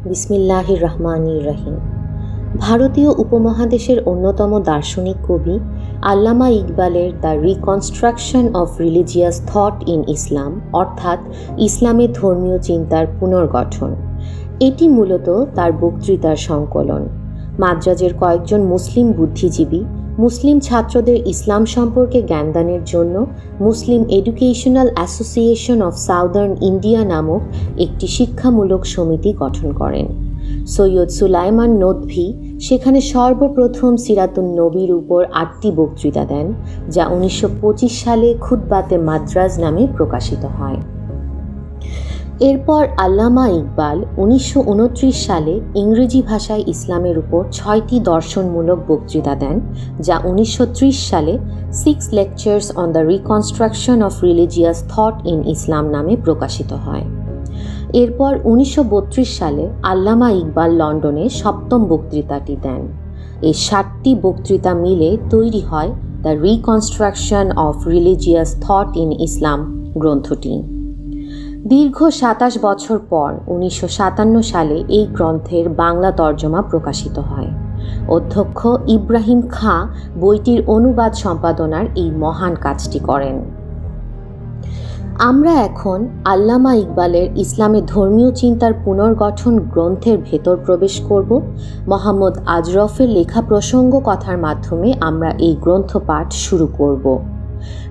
বিসমিল্লাহির রহমানির রহিম। ভারতীয় উপমহাদেশের অন্যতম দার্শনিক কবি আল্লামা ইকবালের the reconstruction of religious thought in Islam অর্থাৎ ইসলামের ধর্মীয় চিন্তার পুনর্গঠন, এটি মূলত তার বক্তৃতার সংকলন। মাদ্রাজের কয়েকজন মুসলিম বুদ্ধিজীবী মুসলিম ছাত্রদের ইসলাম সম্পর্কে জ্ঞানদানের জন্য Muslim educational association of southern India নামক একটি শিক্ষামূলক সমিতি গঠন করেন। সৈয়দ সুলাইমান নদভী সেখানে সর্বপ্রথম সিরাতুন নবীর উপর 8টি বক্তৃতা দেন, যা 1925 সালে খুতবাতে মাদ্রাজ নামে প্রকাশিত হয়। এরপর আল্লামা ইকবাল 1929 সালে ইংরেজি ভাষায় ইসলামের উপর 6টি দর্শনমূলক বক্তৃতা দেন, যা 1930 সালে 6 lectures on the reconstruction of religious thought in Islam নামে প্রকাশিত হয়। এরপর 1932 সালে আল্লামা ইকবাল লন্ডনে 7ম বক্তৃতাটি দেন। এই 7টি বক্তৃতা মিলে তৈরি হয় the reconstruction of religious thought in Islam গ্রন্থটি। দীর্ঘ 27 বছর পর 1957 সালে এই গ্রন্থের বাংলা তর্জমা প্রকাশিত হয়। অধ্যক্ষ ইব্রাহিম খাঁ বইটির অনুবাদ সম্পাদনার এই মহান কাজটি করেন। আমরা এখন আল্লামা ইকবালের ইসলামের ধর্মীয় চিন্তার পুনর্গঠন গ্রন্থের ভেতর প্রবেশ করব। মোহাম্মদ আজরফের লেখা প্রসঙ্গ কথার মাধ্যমে আমরা এই গ্রন্থ পাঠ শুরু করব,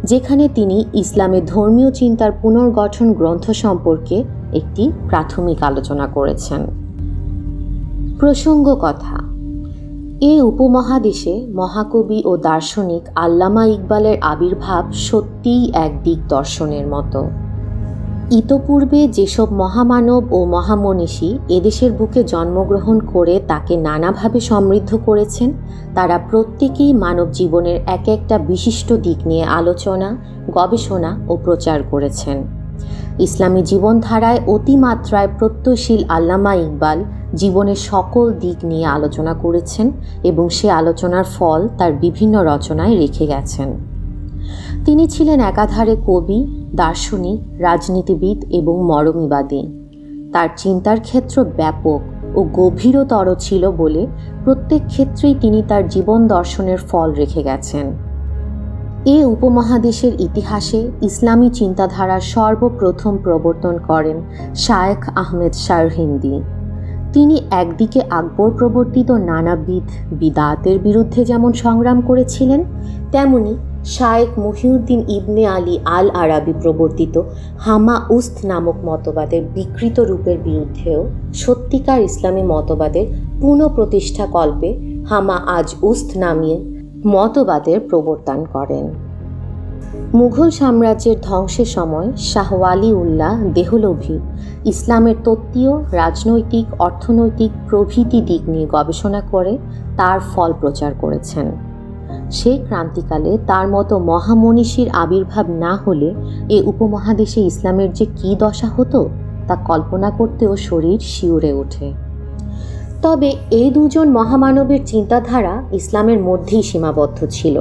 যেখানে তিনি ইসলামের ধর্মীয় চিন্তার পুনর্গঠন গ্রন্থ সম্পর্কে একটি প্রাথমিক আলোচনা করেছেন। প্রসঙ্গ কথা: এ উপমহাদেশে মহাকবি ও দার্শনিক আল্লামা ইকবালের আবির্ভাব সত্যিই এক দিক দর্শনের মতো। ইতপূর্বে যেসব মহামানব ও মহামনীষী এদেশের বুকে জন্মগ্রহণ করে তাকে নানাভাবে সমৃদ্ধ করেছেন, তারা প্রত্যেকেই মানব জীবনের এক একটা বিশিষ্ট দিক নিয়ে আলোচনা, গবেষণা ও প্রচার করেছেন। ইসলামী জীবনধারায় অতিমাত্রায় প্রত্যয়শীল আল্লামা ইকবাল জীবনের সকল দিক নিয়ে আলোচনা করেছেন এবং সে আলোচনার ফল তার বিভিন্ন রচনায় রেখে গেছেন। তিনি ছিলেন একাধারে কবি, দার্শনিক, রাজনীতিবিদ এবং মরমীবাদী। তার চিন্তার ক্ষেত্র ব্যাপক ও গভীরতর ছিল বলে প্রত্যেক ক্ষেত্রেই তিনি তার জীবন দর্শনের ফল রেখে গেছেন। এ উপমহাদেশের ইতিহাসে ইসলামী চিন্তাধারার সর্বপ্রথম প্রবর্তন করেন শায়েখ আহমেদ শারহিন্দি। তিনি একদিকে আকবর প্রবর্তিত নানাবিধ বিদাতের বিরুদ্ধে যেমন সংগ্রাম করেছিলেন, তেমনি শায়েখ মহিউদ্দিন ইবনে আলী আল আরাবি প্রবর্তিত হামা উস্ত নামক মতবাদের বিকৃত রূপের বিরুদ্ধেও সত্যিকার ইসলামী মতবাদের পুনঃপ্রতিষ্ঠা কল্পে হামা আজ উস্ত নামে মতবাদের প্রবর্তন করেন। মুঘল সাম্রাজ্যের ধ্বংসের সময় শাহ ওয়ালিউল্লাহ দেহলভী ইসলামের তত্ত্বীয়, রাজনৈতিক, অর্থনৈতিক প্রভৃতি দিক নিয়ে গবেষণা করে তার ফল প্রচার করেছেন। সেই ক্রান্তিকালে তার মতো মহামনীষীর আবির্ভাব না হলে এ উপমহাদেশে ইসলামের যে কী দশা হতো তা কল্পনা করতেও শরীর শিউরে ওঠে। তবে এই দুজন মহামানবের চিন্তাধারা ইসলামের মধ্যেই সীমাবদ্ধ ছিল।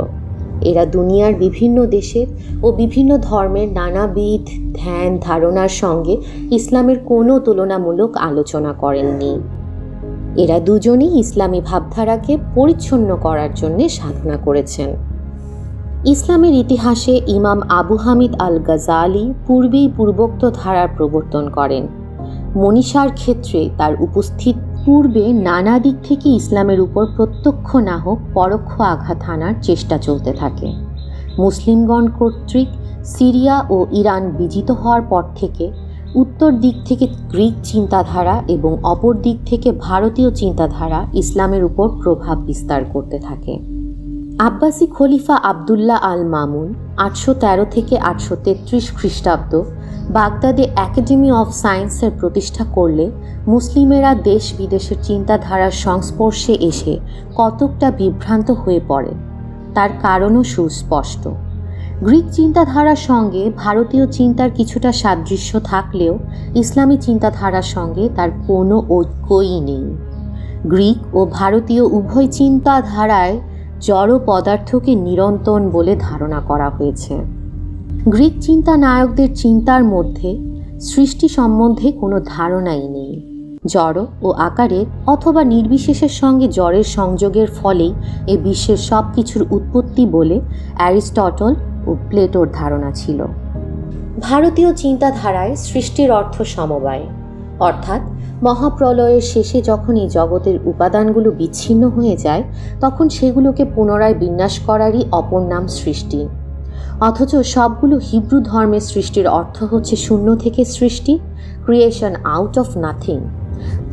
এরা দুনিয়ার বিভিন্ন দেশের ও বিভিন্ন ধর্মের নানাবিধ ধ্যান ধারণার সঙ্গে ইসলামের কোনো তুলনামূলক আলোচনা করেননি। এরা দুজনই ইসলামী ভাবধারাকে পরিচ্ছন্ন করার জন্য সাধনা করেছেন। ইসলামের ইতিহাসে ইমাম আবু হামিদ আল গাজালি পূর্বেই পূর্বোক্ত ধারার প্রবর্তন করেন। মনীষার ক্ষেত্রে তার উপস্থিত পূর্বে নানা দিক থেকে ইসলামের উপর প্রত্যক্ষ না হোক পরোক্ষ আঘাত হানার চেষ্টা চলতে থাকে। মুসলিমগণ কর্তৃক সিরিয়া ও ইরান বিজিত হওয়ার পর থেকে উত্তর দিক থেকে গ্রিক চিন্তাধারা এবং অপর দিক থেকে ভারতীয় চিন্তাধারা ইসলামের উপর প্রভাব বিস্তার করতে থাকে। আব্বাসি খলিফা আবদুল্লাহ আল মামুন 813 থেকে 833 খ্রিস্টাব্দ বাগদাদে একাডেমি অফ সায়েন্সের প্রতিষ্ঠা করলে মুসলিমেরা দেশ বিদেশের চিন্তাধারার সংস্পর্শে এসে কতকটা বিভ্রান্ত হয়ে পড়ে তার কারণও সুস্পষ্ট। গ্রিক চিন্তাধারার সঙ্গে ভারতীয় চিন্তার কিছুটা সাদৃশ্য থাকলেও ইসলামী চিন্তাধারার সঙ্গে তার কোনো ঐক্যই নেই। গ্রিক ও ভারতীয় উভয় চিন্তাধারায় জড় পদার্থকে নিরন্তন বলে ধারণা করা হয়েছে। গ্রিক চিন্তা নায়কদের চিন্তার মধ্যে সৃষ্টি সম্বন্ধে কোনো ধারণাই নেই। জড় ও আকারের অথবা নির্বিশেষের সঙ্গে জড়ের সংযোগের ফলেই এ বিশ্বের সব কিছুর উৎপত্তি বলে অ্যারিস্টটল ও প্লেটোর ধারণা ছিল। ভারতীয় চিন্তাধারায় সৃষ্টির অর্থ সমবায়, অর্থাৎ মহাপ্রলয়ের শেষে যখন এই জগতের উপাদানগুলো বিচ্ছিন্ন হয়ে যায় তখন সেগুলোকে পুনরায় বিন্যাস করারই অপর নাম সৃষ্টি। অথচ সবগুলো হিব্রু ধর্মের সৃষ্টির অর্থ হচ্ছে শূন্য থেকে সৃষ্টি, ক্রিয়েশন আউট অফ নাথিং।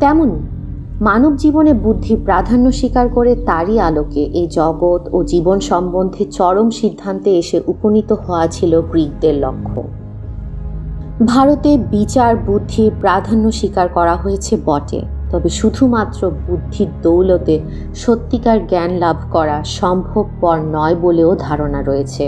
তেমনি মানব জীবনে বুদ্ধি প্রাধান্য স্বীকার করে তারই আলোকে এই জগৎ ও জীবন সম্বন্ধে চরম সিদ্ধান্তে এসে উপনীত হওয়া ছিল গ্রিকদের লক্ষ্য। ভারতে বিচার বুদ্ধির প্রাধান্য স্বীকার করা হয়েছে বটে, তবে শুধুমাত্র বুদ্ধির দৌলতে সত্যিকার জ্ঞান লাভ করা সম্ভবপর নয় বলেও ধারণা রয়েছে।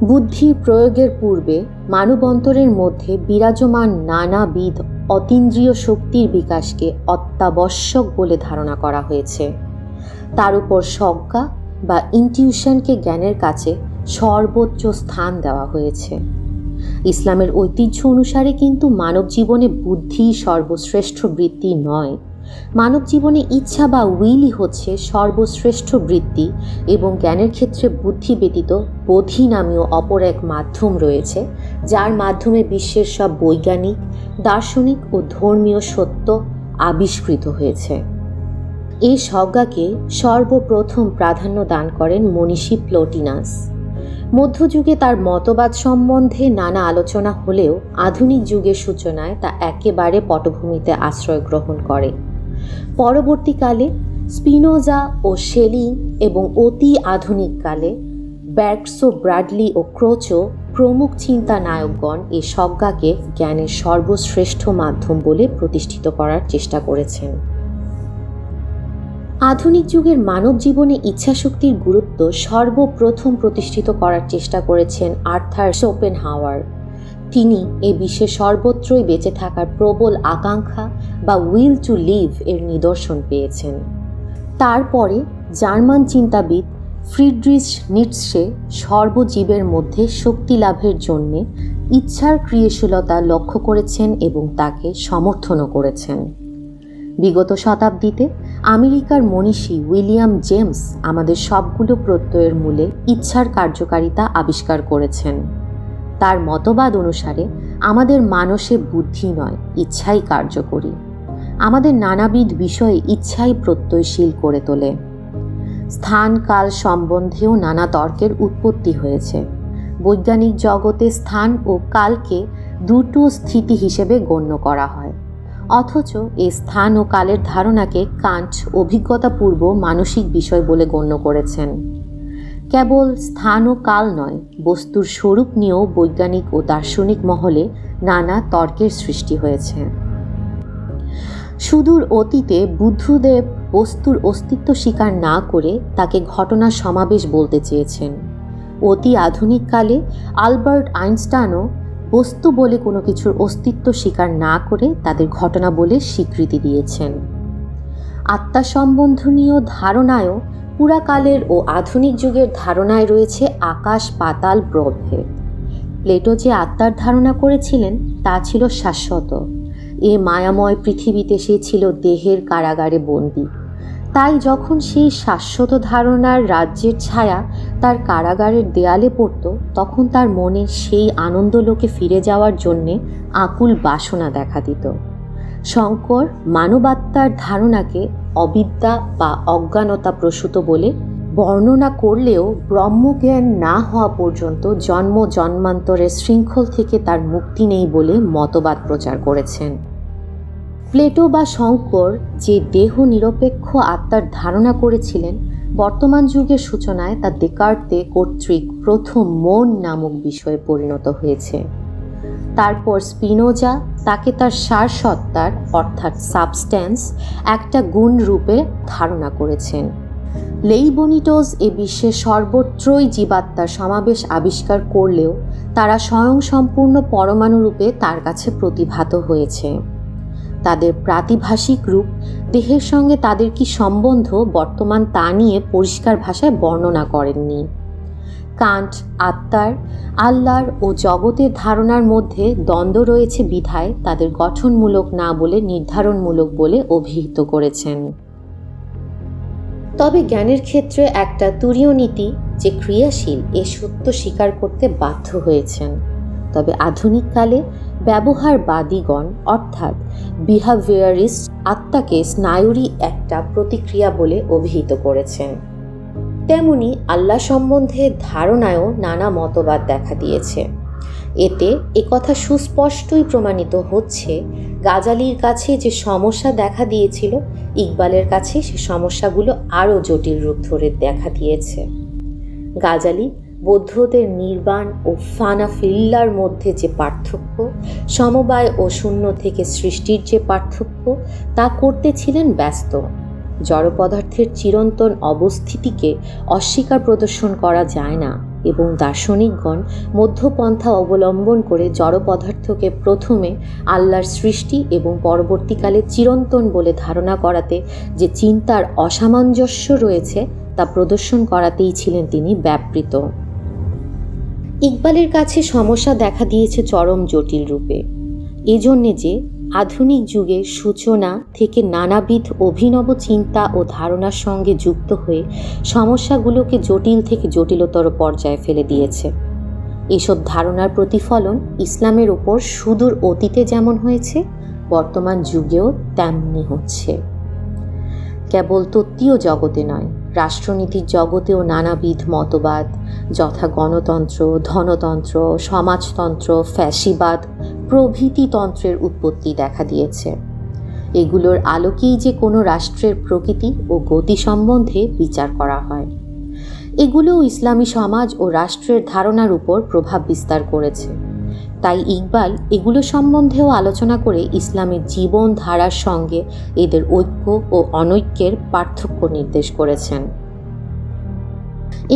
বুদ্ধির প্রয়োগের পূর্বে মানব অন্তরের মধ্যে বিরাজমান নানাবিধ অতীন্দ্রিয় শক্তির বিকাশকে অত্যাবশ্যক বলে ধারণা করা হয়েছে। তার উপর সজ্ঞা বা ইনটিউশনকে জ্ঞানের কাছে সর্বোচ্চ স্থান দেওয়া হয়েছে। ইসলামের ঐতিহ্য অনুসারে কিন্তু মানব জীবনে বুদ্ধি সর্বশ্রেষ্ঠ বৃত্তি নয়। মানব জীবনে ইচ্ছা বা উইলই হচ্ছে সর্বশ্রেষ্ঠ বৃত্তি এবং জ্ঞানের ক্ষেত্রে বুদ্ধি ব্যতীত বোধি নামীয় অপর এক মাধ্যম রয়েছে, যার মাধ্যমে বিশ্বের সব বৈজ্ঞানিক, দার্শনিক ও ধর্মীয় সত্য আবিষ্কৃত হয়েছে। এই সজ্ঞাকে সর্বপ্রথম প্রাধান্য দান করেন মনীষী প্লোটিনাস। মধ্যযুগে তার মতবাদ সম্বন্ধে নানা আলোচনা হলেও আধুনিক যুগের সূচনায় তা একেবারে পটভূমিতে আশ্রয় গ্রহণ করে। পরবর্তীকালে স্পিনোজা ও শেলিং এবং অতি আধুনিককালে ব্যার্কসো, ব্র্যাডলি ও ক্রোচো প্রমুখ চিন্তা নায়কগণ এই সজ্ঞাকে জ্ঞানের সর্বশ্রেষ্ঠ মাধ্যম বলে প্রতিষ্ঠিত করার চেষ্টা করেছেন। আধুনিক যুগের মানব জীবনে ইচ্ছাশক্তির গুরুত্ব সর্বপ্রথম প্রতিষ্ঠিত করার চেষ্টা করেছেন আর্থার শোপেনহাওয়ার। তিনি এই বিশ্বে সর্বত্রই বেঁচে থাকার প্রবল আকাঙ্ক্ষা বা উইল টু লিভ এর নিদর্শন পেয়েছেন। তারপরে জার্মান চিন্তাবিদ ফ্রিডরিশ নিটশে সর্বজীবের মধ্যে শক্তি লাভের জন্য ইচ্ছার ক্রিয়াশীলতা লক্ষ্য করেছেন এবং তাকে সমর্থনও করেছেন। বিগত শতাব্দীতে আমেরিকার মনীষী উইলিয়াম জেমস আমাদের সবগুলো প্রত্যয়ের মূলে ইচ্ছার কার্যকারিতা আবিষ্কার করেছেন। তার মতবাদ অনুসারে আমাদের মানসে বুদ্ধি নয়, ইচ্ছাই কার্যকরী। আমাদের নানাবিধ বিষয়ে ইচ্ছাই প্রত্যয়শীল করে তোলে। স্থান কাল সম্বন্ধেও নানা তর্কের উৎপত্তি হয়েছে। বৈজ্ঞানিক জগতে স্থান ও কালকে দুটো স্থিতি হিসেবে গণ্য করা হয়, অথচ এই স্থান ও কালের ধারণাকে কান্ট অভিজ্ঞতাপূর্ব মানসিক বিষয় বলে গণ্য করেছেন। কেবল স্থান ও কাল নয়, বস্তুর স্বরূপ নিয়েও বৈজ্ঞানিক ও দার্শনিক মহলে নানা তর্কের সৃষ্টি হয়েছে। সুদূর অতীতে বুদ্ধদেব বস্তুর অস্তিত্ব স্বীকার না করে তাকে ঘটনার সমাবেশ বলতে চেয়েছেন। অতি আধুনিককালে আলবার্ট আইনস্টাইনও বস্তু বলে কোনো কিছুর অস্তিত্ব স্বীকার না করে তাদের ঘটনা বলে স্বীকৃতি দিয়েছেন। আত্মা সম্বন্ধনীয় ধারণায়ও পুরাকালের ও আধুনিক যুগের ধারণায় রয়েছে আকাশ পাতাল প্রভেদ। প্লেটো যে আত্মার ধারণা করেছিলেন তা ছিল শাশ্বত। এ মায়াময় পৃথিবীতে সে ছিল দেহের কারাগারে বন্দী। তাই যখন সেই শাশ্বত ধারণার রাজ্যের ছায়া তার কারাগারের দেয়ালে পড়ত, তখন তার মনে সেই আনন্দলোকে ফিরে যাওয়ার জন্যে আকুল বাসনা দেখা দিত। শঙ্কর মানবাত্মার ধারণাকে অবিদ্যা বা অজ্ঞানতা প্রসূত বলে বর্ণনা করলেও ব্রহ্মজ্ঞান না হওয়া পর্যন্ত জন্ম জন্মান্তরের শৃঙ্খল থেকে তার মুক্তি নেই বলে মতবাদ প্রচার করেছেন। প্লেটো বা শঙ্কর যে দেহ নিরপেক্ষ আত্মার ধারণা করেছিলেন, বর্তমান যুগের সূচনায় তা দেকার্তে কর্তৃক প্রথম মন নামক বিষয়ে পরিণত হয়েছে। তারপর স্পিনোজা তাকে তার সারসত্তার অর্থাৎ সাবস্ট্যান্স একটা গুণ রূপে ধারণা করেছেন। লেইবনিটোস এ বিশ্বের সর্বত্রই জীবাত্মার সমাবেশ আবিষ্কার করলেও তারা স্বয়ংসম্পূর্ণ পরমাণুরূপে তার কাছে প্রতিভাত হয়েছে। তাদের প্রাতিভাসিক রূপ, দেহের সঙ্গে তাদের কি সম্বন্ধ বর্তমান তা নিয়ে পরিষ্কার ভাষায় বর্ণনা করেননি। কান্ট আত্মার, আল্লাহর ও জগতের ধারণার মধ্যে দ্বন্দ্ব রয়েছে বিধায় তাদের গঠনমূলক না বলে নির্ধারণমূলক বলে অভিহিত করেছেন। তবে জ্ঞানের ক্ষেত্রে একটা তুরীয় নীতি যে ক্রিয়াশীল এ সত্য স্বীকার করতে বাধ্য হয়েছেন। তবে আধুনিককালে ব্যবহারবাদীগণ অর্থাৎ বিহেভিয়ারিস্ট আত্মাকে স্নায়ুরই একটা প্রতিক্রিয়া বলে অভিহিত করেছেন। তেমনি আল্লাহ সম্বন্ধে ধারণায়ও নানা মতবাদ দেখা দিয়েছে। এতে একথা সুস্পষ্টই প্রমাণিত হচ্ছে, গাজালির কাছে যে সমস্যা দেখা দিয়েছিল, ইকবালের কাছে সে সমস্যাগুলো আরও জটিল রূপ ধরে দেখা দিয়েছে। গাজালি বৌদ্ধদের নির্বাণ ও ফানা ফিল্লার মধ্যে যে পার্থক্য, সমবায় ও শূন্য থেকে সৃষ্টির যে পার্থক্য, তা করতে ছিলেন ব্যস্ত। জড় পদার্থের চিরন্তন অবস্থিতিকে অস্বীকার প্রদর্শন করা যায় না এবং দার্শনিকগণ মধ্যপন্থা অবলম্বন করে জড় পদার্থকে প্রথমে আল্লাহর সৃষ্টি এবং পরবর্তীকালে চিরন্তন বলে ধারণা করাতে যে চিন্তার অসামঞ্জস্য রয়েছে তা প্রদর্শন করাতেই ছিলেন তিনি ব্যাপৃত। ইকবালের কাছে সমস্যা দেখা দিয়েছে চরম জটিল রূপে, এজন্যে যে আধুনিক যুগের সূচনা থেকে নানাবিধ অভিনব চিন্তা ও ধারণার সঙ্গে যুক্ত হয়ে সমস্যাগুলোকে জটিল থেকে জটিলতর পর্যায়ে ফেলে দিয়েছে। এসব ধারণার প্রতিফলন ইসলামের ওপর সুদূর অতীতে যেমন হয়েছে, বর্তমান যুগেও তেমনি হচ্ছে। কেবল তত্ত্বীয় জগতে নয়, রাষ্ট্রনীতির জগতেও নানাবিধ মতবাদ যথা গণতন্ত্র, ধনতন্ত্র, সমাজতন্ত্র, ফ্যাসিবাদ প্রভৃতি তন্ত্রের উৎপত্তি দেখা দিয়েছে। এগুলোর আলোকেই যে কোনো রাষ্ট্রের প্রকৃতি ও গতি সম্বন্ধে বিচার করা হয়। এগুলোও ইসলামী সমাজ ও রাষ্ট্রের ধারণার উপর প্রভাব বিস্তার করেছে। তাই ইকবাল এগুলো সম্বন্ধেও আলোচনা করে ইসলামের জীবন ধারার সঙ্গে এদের ঐক্য ও অনৈক্যের পার্থক্য নির্দেশ করেছেন।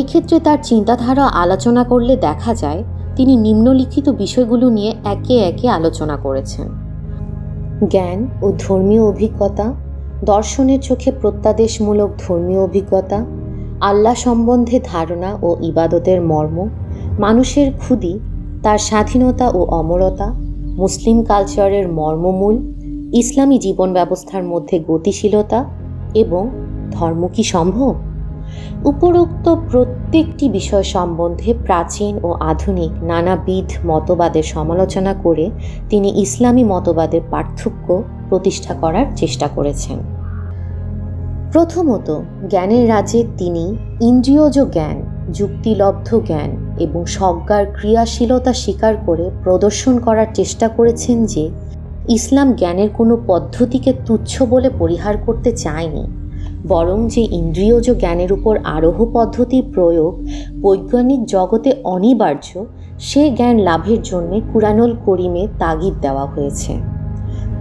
এক্ষেত্রে তার চিন্তাধারা আলোচনা করলে দেখা যায় তিনি নিম্নলিখিত বিষয়গুলো নিয়ে একে একে আলোচনা করেছেন: জ্ঞান ও ধর্মীয় অভিজ্ঞতা, দর্শনের চোখে প্রত্যাদেশমূলক ধর্মীয় অভিজ্ঞতা, আল্লাহ সম্বন্ধে ধারণা ও ইবাদতের মর্ম, মানুষের ক্ষুধি, তার স্বাধীনতা ও অমরতা, মুসলিম কালচারের মর্মমূল, ইসলামী জীবন ব্যবস্থার মধ্যে গতিশীলতা এবং ধর্ম কি সম্ভব। উপরোক্ত প্রত্যেকটি বিষয় সম্বন্ধে প্রাচীন ও আধুনিক নানাবিধ মতবাদের সমালোচনা করে তিনি ইসলামী মতবাদের পার্থক্য প্রতিষ্ঠা করার চেষ্টা করেছেন। প্রথমত, জ্ঞানের রাজ্যে তিনি ইন্দ্রিয়জ জ্ঞান, যুক্তিলব্ধ জ্ঞান এবং সজ্ঞার ক্রিয়াশীলতা স্বীকার করে প্রদর্শন করার চেষ্টা করেছেন যে ইসলাম জ্ঞানের কোনো পদ্ধতিকে তুচ্ছ বলে পরিহার করতে চায়নি, বরং যে ইন্দ্রিয়জ জ্ঞানের উপর আরোহ পদ্ধতির প্রয়োগ বৈজ্ঞানিক জগতে অনিবার্য, সে জ্ঞান লাভের জন্য কুরআনুল করিমে তাগিদ দেওয়া হয়েছে।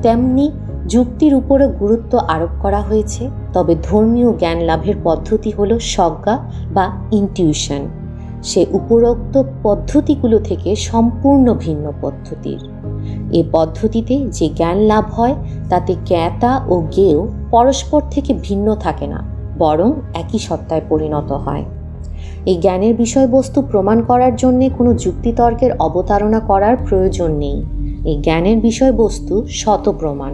তেমনি যুক্তির উপরও গুরুত্ব আরোপ করা হয়েছে, তবে ধর্মীয় জ্ঞান লাভের পদ্ধতি হলো সজ্ঞা বা ইনটিউশন। সে উপরোক্ত পদ্ধতিগুলো থেকে সম্পূর্ণ ভিন্ন পদ্ধতির। এ পদ্ধতিতে যে জ্ঞান লাভ হয় তাতে জ্ঞাতা ও জ্ঞেয় পরস্পর থেকে ভিন্ন থাকে না, বরং একই সত্তায় পরিণত হয়। এই জ্ঞানের বিষয়বস্তু প্রমাণ করার জন্যে কোনো যুক্তিতর্কের অবতারণা করার প্রয়োজন নেই। এই জ্ঞানের বিষয়বস্তু শতপ্রমাণ।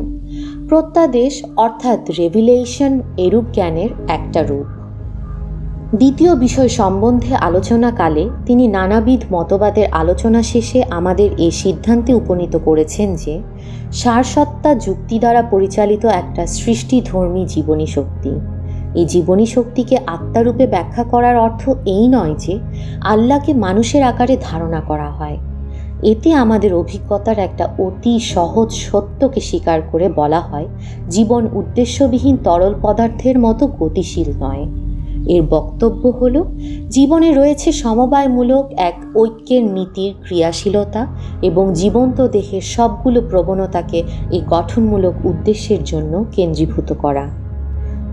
প্রত্যাদেশ অর্থাৎ রেভিলেশন এরূপ জ্ঞানের একটা রূপ। দ্বিতীয় বিষয় সম্বন্ধে আলোচনাকালে তিনি নানাবিধ মতবাদের আলোচনা শেষে আমাদের এই সিদ্ধান্তে উপনীত করেছেন যে সারসত্তা যুক্তি দ্বারা পরিচালিত একটা সৃষ্টিধর্মী জীবনী শক্তি। এই জীবনী শক্তিকে আত্মারূপে ব্যাখ্যা করার অর্থ এই নয় যে আল্লাহকে মানুষের আকারে ধারণা করা হয়। এতে আমাদের অভিজ্ঞতার একটা অতি সহজ সত্যকে স্বীকার করে বলা হয় জীবন উদ্দেশ্যবিহীন তরল পদার্থের মতো গতিশীল নয়। এর বক্তব্য হল জীবনে রয়েছে সমবায়মূলক এক ঐক্যের নীতির ক্রিয়াশীলতা এবং জীবন্ত দেহের সবগুলো প্রবণতাকে এই গঠনমূলক উদ্দেশ্যের জন্য কেন্দ্রীভূত করা।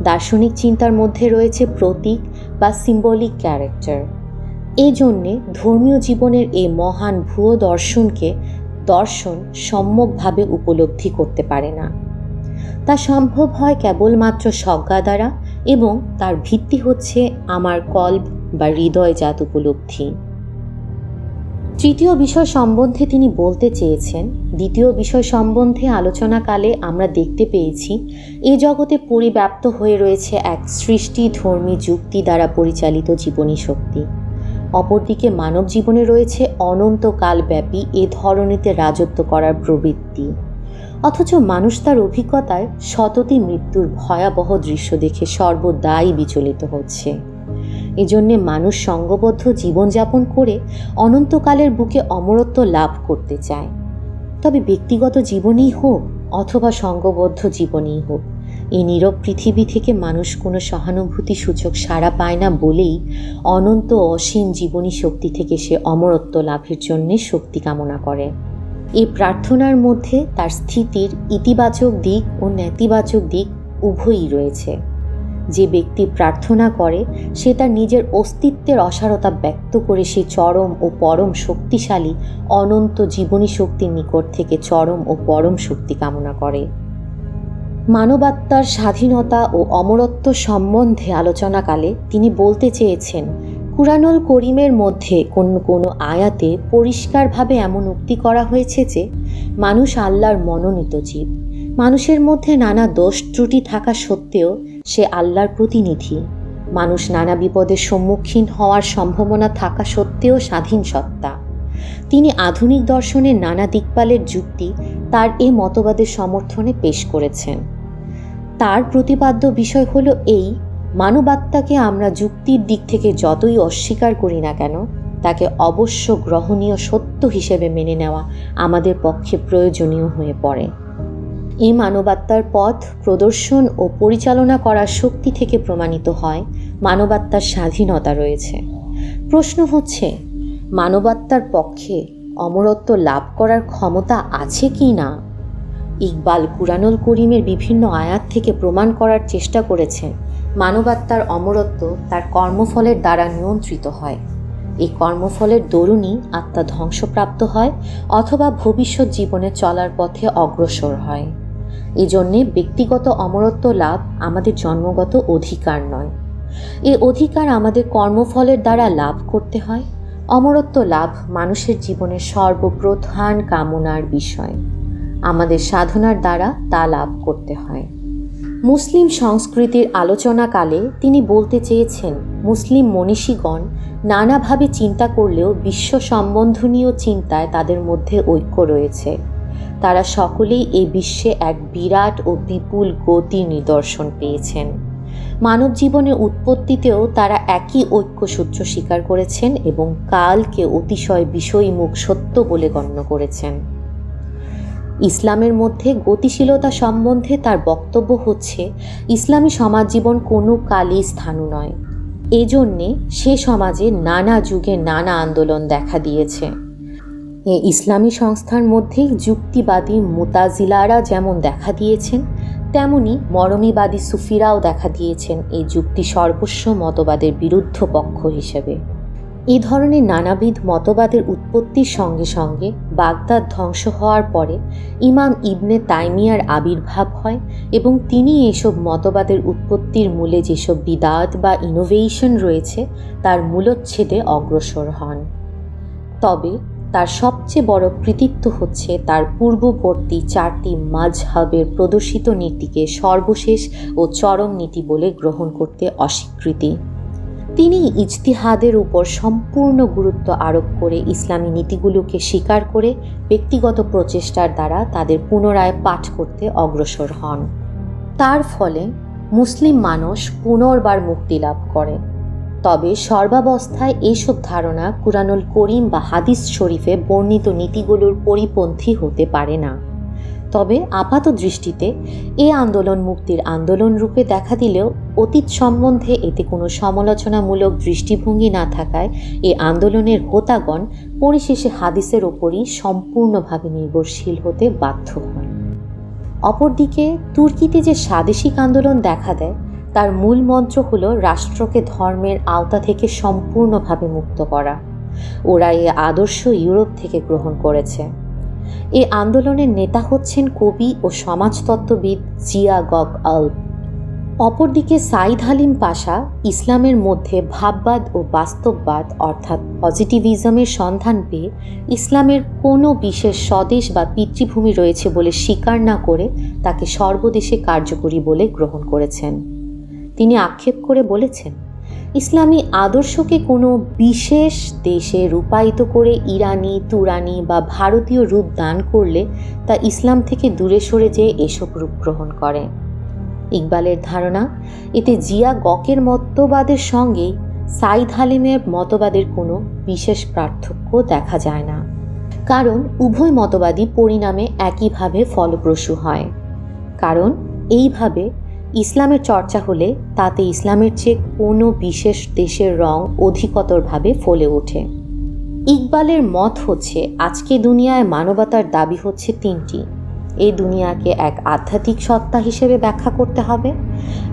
দার্শনিক চিন্তার মধ্যে রয়েছে প্রতীক বা সিম্বলিক ক্যারেক্টার। এই জন্যে ধর্মীয় জীবনের এই মহান ভুয়ো দর্শনকে দর্শন সম্যকভাবে উপলব্ধি করতে পারে না। তা সম্ভব হয় কেবলমাত্র সজ্ঞা দ্বারা এবং তার ভিত্তি হচ্ছে আমার কল্ব বা হৃদয়জাত উপলব্ধি। তৃতীয় বিষয় সম্বন্ধে তিনি বলতে চেয়েছেন, দ্বিতীয় বিষয় সম্বন্ধে আলোচনাকালে আমরা দেখতে পেয়েছি এ জগতে পরিব্যাপ্ত হয়ে রয়েছে এক সৃষ্টিধর্মী যুক্তি দ্বারা পরিচালিত জীবনী শক্তি। অপরদিকে মানব জীবনে রয়েছে অনন্তকালব্যাপী এ ধরনেতে রাজত্ব করার প্রবৃত্তি। অথচ মানুষ তার অভিজ্ঞতায় সততই মৃত্যুর ভয়াবহ দৃশ্য দেখে সর্বদাই বিচলিত হচ্ছে। এজন্যে মানুষ সঙ্গবদ্ধ জীবনযাপন করে অনন্তকালের বুকে অমরত্ব লাভ করতে চায়। তবে ব্যক্তিগত জীবনেই হোক অথবা সঙ্গবদ্ধ জীবনেই হোক, এই নীরব পৃথিবী থেকে মানুষ কোনো সহানুভূতি সূচক সাড়া পায় না বলেই অনন্ত অসীম জীবনী শক্তি থেকে সে অমরত্ব লাভের জন্যে শক্তি কামনা করে। এই প্রার্থনার মধ্যে তার স্থিতির ইতিবাচক দিক ও নেতিবাচক দিক উভয়ই রয়েছে। যে ব্যক্তি প্রার্থনা করে সে তার নিজের অস্তিত্বের অসারতা ব্যক্ত করে সেই চরম ও পরম শক্তিশালী অনন্ত জীবনী শক্তির নিকট থেকে চরম ও পরম শক্তি কামনা করে। মানবাত্মার স্বাধীনতা ও অমরত্ব সম্বন্ধে আলোচনাকালে তিনি বলতে চেয়েছেন, কুরআনুল করিমের মধ্যে কোনো আয়াতে পরিষ্কারভাবে এমন উক্তি করা হয়েছে যে মানুষ আল্লাহর মনোনীত জীব। মানুষের মধ্যে নানা দোষ ত্রুটি থাকা সত্ত্বেও সে আল্লাহর প্রতিনিধি। মানুষ নানা বিপদের সম্মুখীন হওয়ার সম্ভাবনা থাকা সত্ত্বেও স্বাধীন সত্তা। তিনি আধুনিক দর্শনের নানা দিকপালের যুক্তি তার এ মতবাদের সমর্থনে পেশ করেছেন। তার প্রতিপাদ্য বিষয় হলো এই, মানবাত্মাকে আমরা যুক্তির দিক থেকে যতই অস্বীকার করি না কেন, তাকে অবশ্য গ্রহণীয় সত্য হিসেবে মেনে নেওয়া আমাদের পক্ষে প্রয়োজনীয় হয়ে পড়ে। এই মানবাত্মার পথ প্রদর্শন ও পরিচালনা করার শক্তি থেকে প্রমাণিত হয় মানবাত্মার স্বাধীনতা রয়েছে। প্রশ্ন হচ্ছে, মানবাত্মার পক্ষে অমরত্ব লাভ করার ক্ষমতা আছে কি না? ইকবাল কুরআনুল করিমের বিভিন্ন আয়াত থেকে প্রমাণ করার চেষ্টা করেছেন মানবাত্মার অমরত্ব তার কর্মফলের দ্বারা নিয়ন্ত্রিত হয়। এই কর্মফলের দরুনই আত্মা ধ্বংসপ্রাপ্ত হয় অথবা ভবিষ্যৎ জীবনে চলার পথে অগ্রসর হয়। এজন্যে ব্যক্তিগত অমরত্ব লাভ আমাদের জন্মগত অধিকার নয়। এই অধিকার আমাদের কর্মফলের দ্বারা লাভ করতে হয়। অমরত্ব লাভ মানুষের জীবনের সর্বপ্রধান কামনার বিষয়। আমাদের সাধনার দ্বারা তা লাভ করতে হয়। মুসলিম সংস্কৃতির আলোচনাকালে তিনি বলতে চেয়েছেন, মুসলিম মনীষীগণ নানাভাবে চিন্তা করলেও বিশ্ব সম্বন্ধনীয় চিন্তায় তাদের মধ্যে ঐক্য রয়েছে। তারা সকলেই এই বিশ্বে এক বিরাট ও বিপুল গতির নিদর্শন পেয়েছেন। মানব জীবনের উৎপত্তিতেও তারা একই ঐক্যসূত্র স্বীকার করেছেন এবং কালকে অতিশয় বিষয়মুখ সত্য বলে গণ্য করেছেন। ইসলামের মধ্যে গতিশীলতা সম্বন্ধে তার বক্তব্য হচ্ছে, ইসলামী সমাজ জীবন কোনো কালই স্থাণু নয়। এজন্যে সে সমাজে নানা যুগে নানা আন্দোলন দেখা দিয়েছে। এই ইসলামী সংস্থার মধ্যেই যুক্তিবাদী মুতাজিলারা যেমন দেখা দিয়েছেন, তেমনি মরমীবাদী সুফিরাও দেখা দিয়েছেন এই যুক্তি সর্বস্ব মতবাদের বিরুদ্ধ পক্ষ হিসেবে। এই ধরনের নানাবিধ মতবাদের উৎপত্তির সঙ্গে সঙ্গে বাগদাদ ধ্বংস হওয়ার পরে ইমাম ইবনে তাইমিয়ার আবির্ভাব হয় এবং তিনি এইসব মতবাদের উৎপত্তির মূলে যেসব বিদাত বা ইনোভেশন রয়েছে তার মূলোচ্ছেদে অগ্রসর হন। তবে তার সবচেয়ে বড় কৃতিত্ব হচ্ছে তার পূর্ববর্তী 4টি মাযহাবের প্রদর্শিত নীতিকে সর্বশেষ ও চরম নীতি বলে গ্রহণ করতে অস্বীকৃতি। তিনি ইজতিহাদের উপর সম্পূর্ণ গুরুত্ব আরোপ করে ইসলামী নীতিগুলোকে স্বীকার করে ব্যক্তিগত প্রচেষ্টার দ্বারা তাদের পুনরায় পাঠ করতে অগ্রসর হন। তার ফলে মুসলিম মানুষ পুনর্বার মুক্তি লাভ করে। তবে সর্বাবস্থায় এইসব ধারণা কুরআনুল করিম বা হাদিস শরীফে বর্ণিত নীতিগুলোর পরিপন্থী হতে পারে না। তবে আপাত দৃষ্টিতে এ আন্দোলন মুক্তির আন্দোলন রূপে দেখা দিলেও অতীত সম্বন্ধে এতে কোনো সমালোচনামূলক দৃষ্টিভঙ্গি না থাকায় এ আন্দোলনের হোতাগণ পরিশেষে হাদিসের ওপরই সম্পূর্ণভাবে নির্ভরশীল হতে বাধ্য হন। অপরদিকে তুর্কিতে যে স্বাদেশিক আন্দোলন দেখা দেয় তার মূল মন্ত্র হলো রাষ্ট্রকে ধর্মের আওতা থেকে সম্পূর্ণভাবে মুক্ত করা। ওরা এ আদর্শ ইউরোপ থেকে গ্রহণ করেছে। এই আন্দোলনের নেতা হচ্ছেন কবি ও সমাজতত্ত্ববিদ জিয়া গক আল্প। অপরদিকে সাইদ হালিম পাশা ইসলামের মধ্যে ভাববাদ ও বাস্তববাদ অর্থাৎ পজিটিভিজমের সন্ধান পেয়ে ইসলামের কোনো বিশেষ স্বদেশ বা পিতৃভূমি রয়েছে বলে স্বীকার না করে তাকে সর্বদেশে কার্যকরী বলে গ্রহণ করেছেন। তিনি আক্ষেপ করে বলেছেন, ইসলামী আদর্শকে কোনো বিশেষ দেশে রূপায়িত করে ইরানি, তুরানি বা ভারতীয় রূপ দান করলে তা ইসলাম থেকে দূরে সরে যেয়ে এসব রূপ গ্রহণ করে। ইকবালের ধারণা, এতে জিয়া গকের মতবাদের সঙ্গেই সাইদ হালিমের মতবাদের কোনো বিশেষ পার্থক্য দেখা যায় না, কারণ উভয় মতবাদই পরিণামে একইভাবে ফলপ্রসূ হয়। কারণ এইভাবে ইসলামের চর্চা হলে তাতে ইসলামের চেয়ে কোনো বিশেষ দেশের রং অধিকতরভাবে ফলে ওঠে। ইকবালের মত হচ্ছে, আজকে দুনিয়ায় মানবতার দাবি হচ্ছে তিনটি। এই দুনিয়াকে এক আধ্যাত্মিক সত্তা হিসেবে ব্যাখ্যা করতে হবে,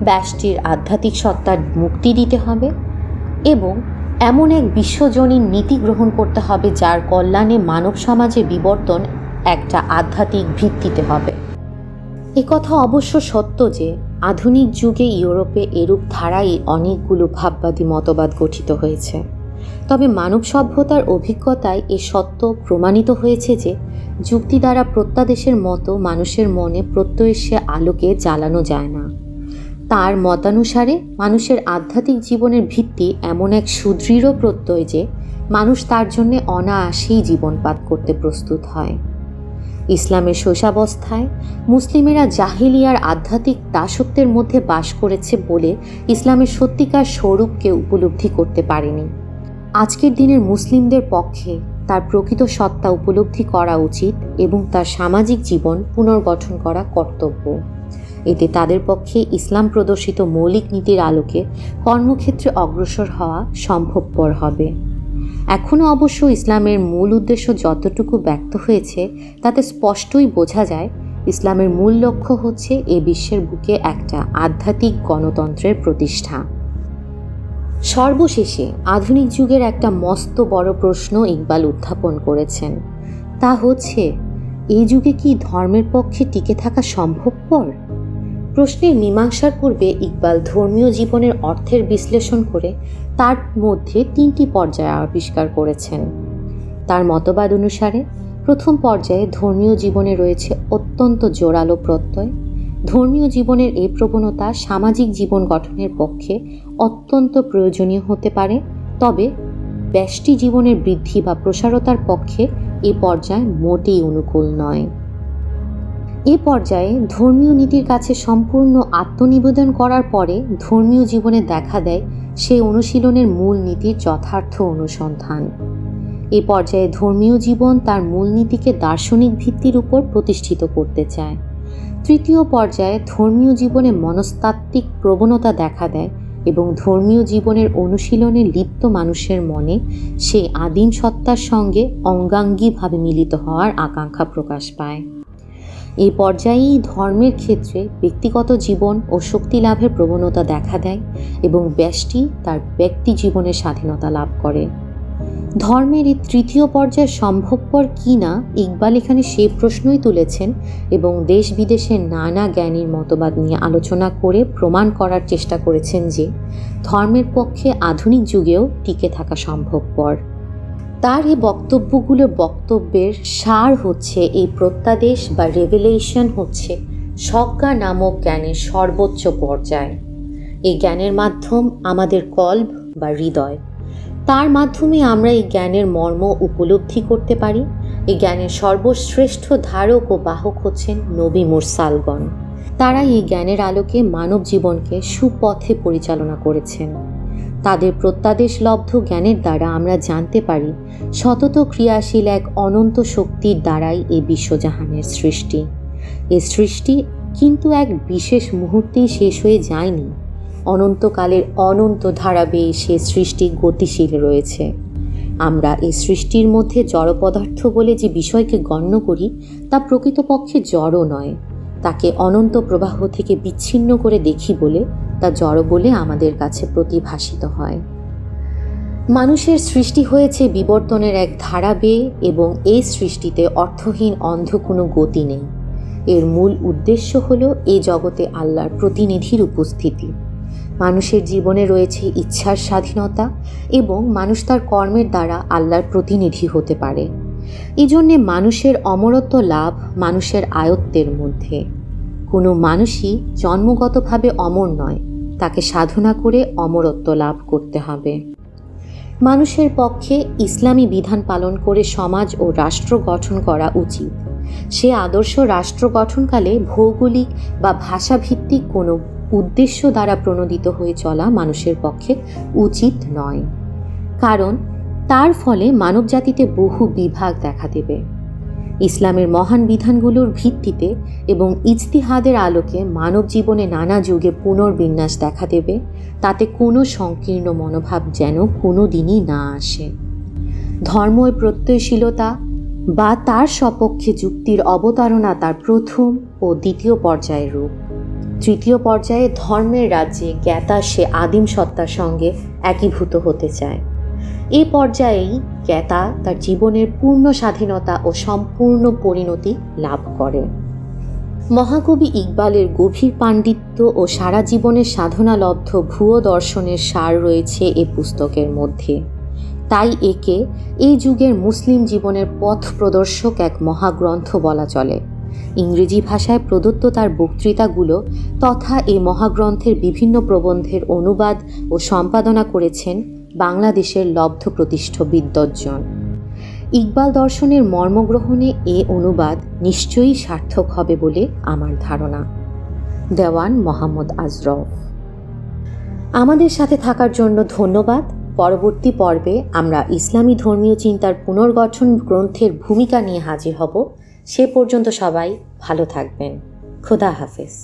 ব্যষ্টির আধ্যাত্মিক সত্তার মুক্তি দিতে হবে এবং এমন এক বিশ্বজনীন নীতি গ্রহণ করতে হবে যার কল্যাণে মানব সমাজে বিবর্তন একটা আধ্যাত্মিক ভিত্তিতে হবে। একথা অবশ্য সত্য যে আধুনিক যুগে ইউরোপে এরূপ ধারায় অনেকগুলো ভাববাদী মতবাদ গঠিত হয়েছে। তবে মানব সভ্যতার অভিজ্ঞতায় এ সত্য প্রমাণিত হয়েছে যে যুক্তি দ্বারা প্রত্যাদেশের মতো মানুষের মনে প্রত্যয়ের সে আলোকে জ্বালানো যায় না। তার মতানুসারে মানুষের আধ্যাত্মিক জীবনের ভিত্তি এমন এক সুদৃঢ় প্রত্যয় যে মানুষ তার জন্যে অনায়াসেই জীবনপাত করতে প্রস্তুত হয়। ইসলামের শৈশবাবস্থায় মুসলিমেরা জাহিলিয়ার আধ্যাত্মিক দাসত্বের মধ্যে বাস করেছে বলে ইসলামের সত্যিকার স্বরূপকে উপলব্ধি করতে পারেনি। আজকের দিনের মুসলিমদের পক্ষে তার প্রকৃত সত্তা উপলব্ধি করা উচিত এবং তার সামাজিক জীবন পুনর্গঠন করা কর্তব্য। এতে তাদের পক্ষে ইসলাম প্রদর্শিত মৌলিক নীতির আলোকে কর্মক্ষেত্রে অগ্রসর হওয়া সম্ভবপর হবে। এখনও অবশ্য ইসলামের মূল উদ্দেশ্য যতটুকু ব্যক্ত হয়েছে তাতে স্পষ্টই বোঝা যায় ইসলামের মূল লক্ষ্য হচ্ছে এ বিশ্বের বুকে একটা আধ্যাত্মিক গণতন্ত্রের প্রতিষ্ঠা। সর্বশেষে আধুনিক যুগের একটা মস্ত বড় প্রশ্ন ইকবাল উত্থাপন করেছেন, তা হচ্ছে, এই যুগে কি ধর্মের পক্ষে টিকে থাকা সম্ভবপর? প্রশ্নের মীমাংসার পূর্বে ইকবাল ধর্মীয় জীবনের অর্থের বিশ্লেষণ করে তার মধ্যে তিনটি পর্যায় আবিষ্কার করেছেন। তার মতবাদ অনুসারে প্রথম পর্যায়ে ধর্মীয় জীবনে রয়েছে অত্যন্ত জোরালো প্রত্যয়। ধর্মীয় জীবনের এই প্রবণতা সামাজিক জীবন গঠনের পক্ষে অত্যন্ত প্রয়োজনীয় হতে পারে, তবে ব্যষ্টি জীবনের বৃদ্ধি বা প্রসারতার পক্ষে এ পর্যায় মোটেই অনুকূল নয়। এ পর্যায়ে ধর্মীয় নীতির কাছে সম্পূর্ণ আত্মনিবেদন করার পরে ধর্মীয় জীবনে দেখা দেয় সেই অনুশীলনের মূল নীতির যথার্থ অনুসন্ধান। এ পর্যায়ে ধর্মীয় জীবন তার মূলনীতিকে দার্শনিক ভিত্তির উপর প্রতিষ্ঠিত করতে চায়। তৃতীয় পর্যায়ে ধর্মীয় জীবনে মনস্তাত্ত্বিক প্রবণতা দেখা দেয় এবং ধর্মীয় জীবনের অনুশীলনে লিপ্ত মানুষের মনে সেই আদিম সত্তার সঙ্গে অঙ্গাঙ্গীভাবে মিলিত হওয়ার আকাঙ্ক্ষা প্রকাশ পায়। এই পর্যায়েই ধর্মের ক্ষেত্রে ব্যক্তিগত জীবন ও শক্তি লাভের প্রবণতা দেখা দেয় এবং ব্যষ্টি তার ব্যক্তি জীবনের স্বাধীনতা লাভ করে। ধর্মের এই তৃতীয় পর্যায় সম্ভবপর কি না ইকবাল এখানে সেই প্রশ্নই তুলেছেন এবং দেশ বিদেশের নানা জ্ঞানীর মতবাদ নিয়ে আলোচনা করে প্রমাণ করার চেষ্টা করেছেন যে ধর্মের পক্ষে আধুনিক যুগেও টিকে থাকা সম্ভবপর। তার এই বক্তব্যের সার হচ্ছে, এই প্রত্যাদেশ বা রেভেলেশন হচ্ছে সজ্ঞা নামক জ্ঞানের সর্বোচ্চ পর্যায়। এই জ্ঞানের মাধ্যম আমাদের কল্ব বা হৃদয়। তার মাধ্যমে আমরা এই জ্ঞানের মর্ম উপলব্ধি করতে পারি। এই জ্ঞানের সর্বশ্রেষ্ঠ ধারক ও বাহক হচ্ছেন নবী মুরসালগণ। তারা এই জ্ঞানের আলোকে মানব জীবনকে সুপথে পরিচালনা করেছেন। তাদের প্রত্যাদেশলব্ধ জ্ঞানের দ্বারা আমরা জানতে পারি সতত ক্রিয়াশীল এক অনন্ত শক্তির দ্বারাই এই বিশ্বজাহানের সৃষ্টি। এই সৃষ্টি কিন্তু এক বিশেষ মুহূর্তেই শেষ হয়ে যায়নি। অনন্তকালের অনন্ত ধারা বেয়ে সে সৃষ্টি গতিশীল রয়েছে। আমরা এই সৃষ্টির মধ্যে জড় পদার্থ বলে যে বিষয়কে গণ্য করি তা প্রকৃতপক্ষে জড় নয়। তাকে অনন্ত প্রবাহ থেকে বিচ্ছিন্ন করে দেখি বলে তা জড় বলে আমাদের কাছে প্রতিভাসিত হয়। মানুষের সৃষ্টি হয়েছে বিবর্তনের এক ধারা বেয়ে এবং এই সৃষ্টিতে অর্থহীন অন্ধ কোনো গতি নেই। এর মূল উদ্দেশ্য হলো এ জগতে আল্লাহর প্রতিনিধির উপস্থিতি। মানুষের জীবনে রয়েছে ইচ্ছার স্বাধীনতা এবং মানুষ তার কর্মের দ্বারা আল্লাহর প্রতিনিধি হতে পারে। এজন্যে মানুষের অমরত্ব লাভ মানুষের আয়ত্তের মধ্যে। কোনো মানুষই জন্মগতভাবে অমর নয়, তাকে সাধনা করে অমরত্ব লাভ করতে হবে। মানুষের পক্ষে ইসলামী বিধান পালন করে সমাজ ও রাষ্ট্র গঠন করা উচিত। সে আদর্শ রাষ্ট্র গঠনকালে ভৌগোলিক বা ভাষাভিত্তিক কোনো উদ্দেশ্য দ্বারা প্রণোদিত হয়ে চলা মানুষের পক্ষে উচিত নয়, কারণ তার ফলে মানবজাতিতে বহু বিভাগ দেখা দেবে। ইসলামের মহান বিধানগুলোর ভিত্তিতে এবং ইজতিহাদের আলোকে মানব জীবনে নানা যুগে পুনর্বিন্যাস দেখা দেবে, তাতে কোনো সংকীর্ণ মনোভাব যেন কোনো দিনই না আসে। ধর্মের প্রত্যয়শীলতা বা তার সপক্ষে যুক্তির অবতারণা তার প্রথম ও দ্বিতীয় পর্যায়ের রূপ। তৃতীয় পর্যায়ে ধর্মের রাজ্যে জ্ঞাতা সে আদিম সত্তার সঙ্গে একীভূত হতে চায়। এই পর্যায়েই জ্ঞাতা তার জীবনের পূর্ণ স্বাধীনতা ও সম্পূর্ণ পরিণতি লাভ করে। মহাকবি ইকবালের গভীর পাণ্ডিত্য ও সারা জীবনের সাধনালব্ধ ভুয়ো দর্শনের সার রয়েছে এ পুস্তকের মধ্যে। তাই একে এই যুগের মুসলিম জীবনের পথ প্রদর্শক এক মহাগ্রন্থ বলা চলে। ইংরেজি ভাষায় প্রদত্ত তার বক্তৃতাগুলো তথা এই মহাগ্রন্থের বিভিন্ন প্রবন্ধের অনুবাদ ও সম্পাদনা করেছেন বাংলাদেশের লব্ধ প্রতিষ্ঠ বিদ্বজ্জন। ইকবাল দর্শনের মর্মগ্রহণে এ অনুবাদ নিশ্চয়ই সার্থক হবে বলে আমার ধারণা। দেওয়ান মোহাম্মদ আজরফ। আমাদের সাথে থাকার জন্য ধন্যবাদ। পরবর্তী পর্বে আমরা ইসলামী ধর্মীয় চিন্তার পুনর্গঠন গ্রন্থের ভূমিকা নিয়ে হাজির হব। সে পর্যন্ত সবাই ভালো থাকবেন। খোদা হাফেজ।